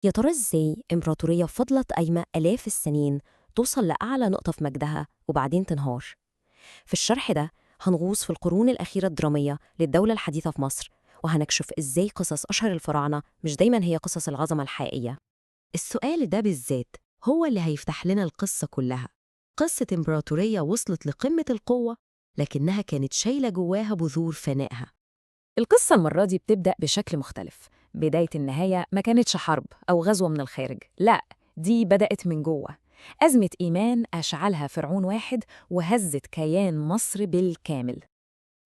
يا ترى إزاي إمبراطورية فضلت قايمة آلاف السنين توصل لأعلى نقطة في مجدها وبعدين تنهار؟ في الشرح ده هنغوص في القرون الأخيرة الدرامية للدولة الحديثة في مصر، وهنكشف إزاي قصص أشهر الفراعنة مش دايما هي قصص العظمة الحقيقية. السؤال ده بالذات هو اللي هيفتح لنا القصة كلها. قصة إمبراطورية وصلت لقمة القوة، لكنها كانت شايلة جواها بذور فنائها. القصة المرة دي بتبدأ بشكل مختلف. بداية النهاية ما كانتش حرب أو غزوة من الخارج، لا، دي بدأت من جوه. أزمة إيمان أشعلها فرعون واحد وهزت كيان مصر بالكامل.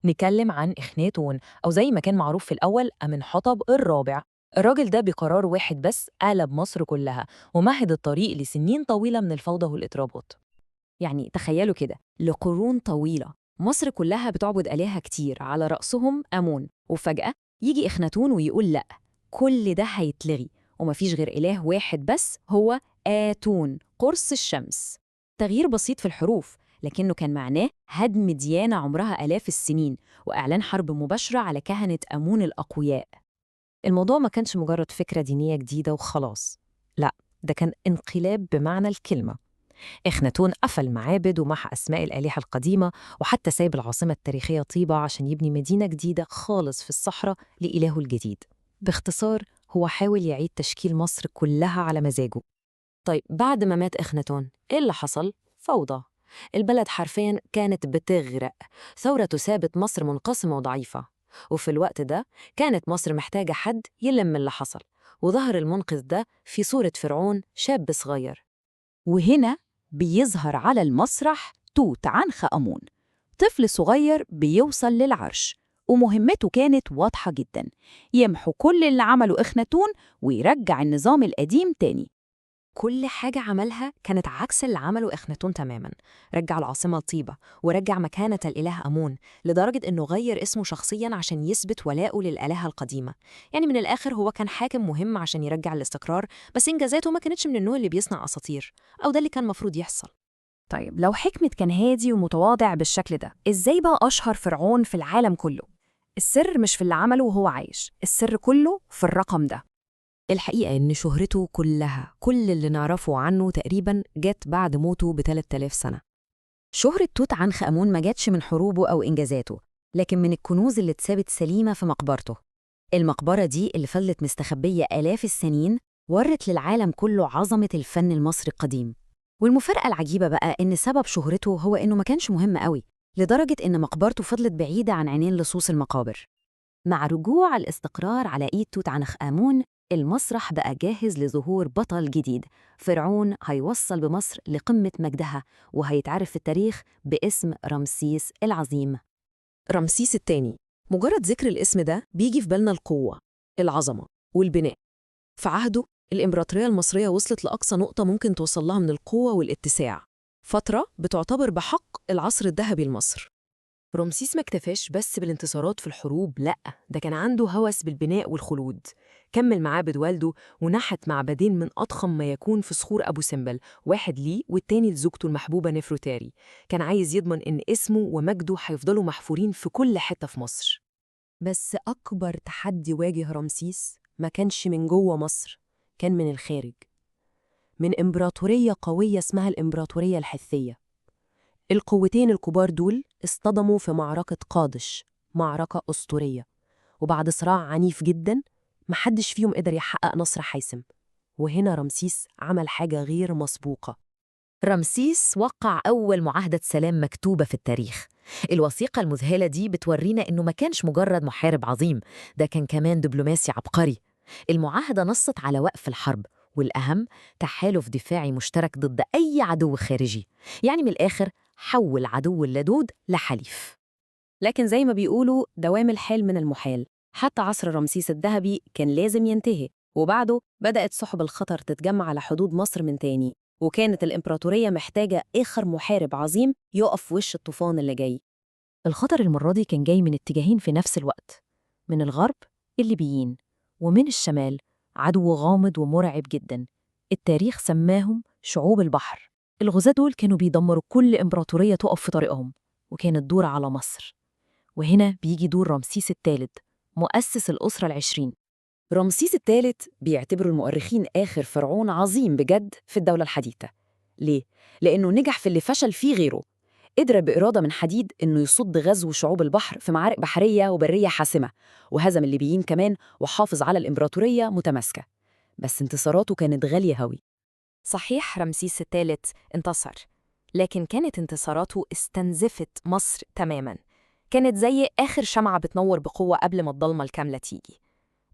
نتكلم عن إخناتون، أو زي ما كان معروف في الأول أمنحتب الرابع. الراجل ده بقرار واحد بس قلب مصر كلها ومهد الطريق لسنين طويلة من الفوضى والإضرابات. يعني تخيلوا كده، لقرون طويلة مصر كلها بتعبد آلهة كتير على رأسهم آمون، وفجأة يجي إخناتون ويقول لأ، كل ده هيتلغي ومفيش غير إله واحد بس هو آتون قرص الشمس. تغيير بسيط في الحروف، لكنه كان معناه هدم ديانة عمرها آلاف السنين وإعلان حرب مباشرة على كهنة آمون الأقوياء. الموضوع ما كانش مجرد فكرة دينية جديدة وخلاص، لا، ده كان انقلاب بمعنى الكلمة. إخناتون قفل معابد ومحى أسماء الآلهة القديمة، وحتى ساب العاصمة التاريخية طيبة عشان يبني مدينة جديدة خالص في الصحراء لإلهه الجديد. باختصار، هو حاول يعيد تشكيل مصر كلها على مزاجه. طيب بعد ما مات إخناتون إيه اللي حصل؟ فوضى. البلد حرفياً كانت بتغرق، ثورة سابت مصر منقسمة وضعيفة. وفي الوقت ده كانت مصر محتاجة حد يلم اللي حصل، وظهر المنقذ ده في صورة فرعون شاب صغير. وهنا بيظهر على المسرح توت عنخ آمون، طفل صغير بيوصل للعرش، ومهمته كانت واضحة جدا: يمحو كل اللي عمله إخناتون ويرجع النظام القديم تاني. كل حاجة عملها كانت عكس اللي عمله إخناتون تماماً. رجع العاصمة لطيبة ورجع مكانة الإله آمون، لدرجة إنه غير اسمه شخصياً عشان يثبت ولاءه للآلهة القديمة. يعني من الآخر هو كان حاكم مهم عشان يرجع الاستقرار، بس إنجازاته ما كانتش من النوع اللي بيصنع أساطير، أو ده اللي كان مفروض يحصل. طيب لو حكمة كان هادي ومتواضع بالشكل ده، إزاي بقى أشهر فرعون في العالم كله؟ السر مش في اللي عمله وهو عايش، السر كله في الرقم ده. الحقيقة إن شهرته كلها، كل اللي نعرفه عنه تقريباً، جت بعد موته ب3000 سنة. شهرة توت عنخ آمون ما جاتش من حروبه أو إنجازاته، لكن من الكنوز اللي اتسابت سليمة في مقبرته. المقبرة دي اللي فضلت مستخبية آلاف السنين ورت للعالم كله عظمة الفن المصري القديم. والمفارقة العجيبة بقى إن سبب شهرته هو إنه ما كانش مهم قوي، لدرجة إن مقبرته فضلت بعيدة عن عينين لصوص المقابر. مع رجوع الاستقرار على إيد توت عنخ آمون، المسرح بقى جاهز لظهور بطل جديد، فرعون هيوصل بمصر لقمة مجدها، وهيتعرف في التاريخ باسم رمسيس العظيم. رمسيس الثاني، مجرد ذكر الاسم ده بيجي في بالنا القوة، العظمة، والبناء. في عهده الإمبراطورية المصرية وصلت لأقصى نقطة ممكن توصل لها من القوة والاتساع، فترة بتعتبر بحق العصر الذهبي لمصر. رمسيس ما اكتفاش بس بالانتصارات في الحروب، لأ، ده كان عنده هوس بالبناء والخلود. كمل معابد والده ونحت معبدين من أضخم ما يكون في صخور أبو سمبل، واحد ليه والتاني لزوجته المحبوبة نفرتاري. كان عايز يضمن إن اسمه ومجده هيفضلوا محفورين في كل حتة في مصر. بس أكبر تحدي واجه رمسيس ما كانش من جوه مصر، كان من الخارج، من إمبراطورية قوية اسمها الإمبراطورية الحثية. القوتين الكبار دول اصطدموا في معركة قادش، معركة أسطورية، وبعد صراع عنيف جدا محدش فيهم قدر يحقق نصر حاسم. وهنا رمسيس عمل حاجة غير مسبوقة. رمسيس وقع أول معاهدة سلام مكتوبة في التاريخ. الوثيقة المذهلة دي بتورينا إنه ما كانش مجرد محارب عظيم، ده كان كمان دبلوماسي عبقري. المعاهدة نصت على وقف الحرب، والأهم تحالف دفاعي مشترك ضد أي عدو خارجي. يعني من الآخر حول عدو اللدود لحليف. لكن زي ما بيقولوا دوام الحال من المحال، حتى عصر رمسيس الذهبي كان لازم ينتهي، وبعده بدأت سحب الخطر تتجمع على حدود مصر من تاني، وكانت الإمبراطورية محتاجة آخر محارب عظيم يقف في وش الطوفان اللي جاي. الخطر المرة دي كان جاي من اتجاهين في نفس الوقت، من الغرب الليبيين، ومن الشمال عدو غامض ومرعب جدا. التاريخ سماهم شعوب البحر. الغزاة دول كانوا بيدمروا كل إمبراطورية تقف في طريقهم، وكانت دور على مصر. وهنا بيجي دور رمسيس الثالث، مؤسس الأسرة العشرين. رمسيس الثالث بيعتبروا المؤرخين آخر فرعون عظيم بجد في الدولة الحديثة. ليه؟ لأنه نجح في اللي فشل فيه غيره. قدر بإرادة من حديد إنه يصد غزو شعوب البحر في معارك بحرية وبرية حاسمة، وهزم الليبيين كمان وحافظ على الإمبراطورية متماسكة. بس انتصاراته كانت غالية هوي. صحيح رمسيس الثالث انتصر، لكن كانت انتصاراته استنزفت مصر تماماً. كانت زي آخر شمعة بتنور بقوة قبل ما الضلمة الكاملة تيجي.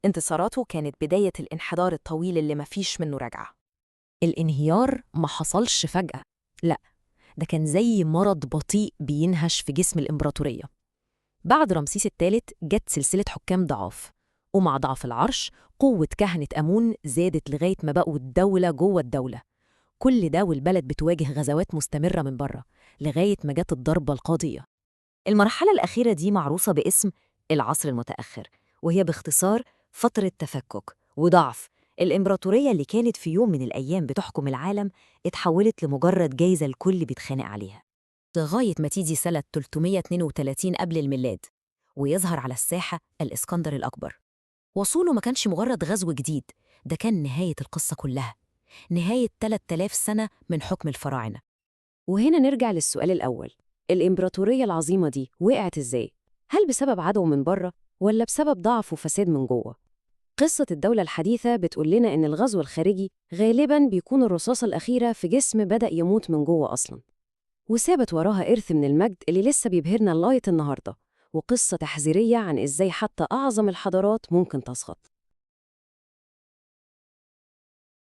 انتصاراته كانت بداية الانحدار الطويل اللي مفيش منه رجعة. الانهيار ما حصلش فجأة، لا، ده كان زي مرض بطيء بينهش في جسم الإمبراطورية. بعد رمسيس الثالث جت سلسلة حكام ضعاف، ومع ضعف العرش قوة كهنة آمون زادت لغاية ما بقوا الدولة جوه الدولة. كل ده والبلد بتواجه غزوات مستمرة من بره لغاية ما جت الضربة القاضية. المرحلة الأخيرة دي معروفة باسم العصر المتأخر، وهي باختصار فترة تفكك وضعف. الإمبراطورية اللي كانت في يوم من الأيام بتحكم العالم اتحولت لمجرد جايزة الكل بيتخانق عليها، لغاية ما تيجي سنة 332 قبل الميلاد ويظهر على الساحة الإسكندر الأكبر. وصوله ما كانش مجرد غزو جديد، ده كان نهاية القصة كلها، نهاية 3000 سنة من حكم الفراعنة. وهنا نرجع للسؤال الأول، الإمبراطورية العظيمة دي وقعت إزاي؟ هل بسبب عدو من بره ولا بسبب ضعف وفساد من جوه؟ قصة الدولة الحديثة بتقول لنا إن الغزو الخارجي غالباً بيكون الرصاصة الأخيرة في جسم بدأ يموت من جوه أصلاً، وسابت وراها إرث من المجد اللي لسه بيبهرنا لغاية النهاردة، وقصة تحذيرية عن إزاي حتى أعظم الحضارات ممكن تسقط.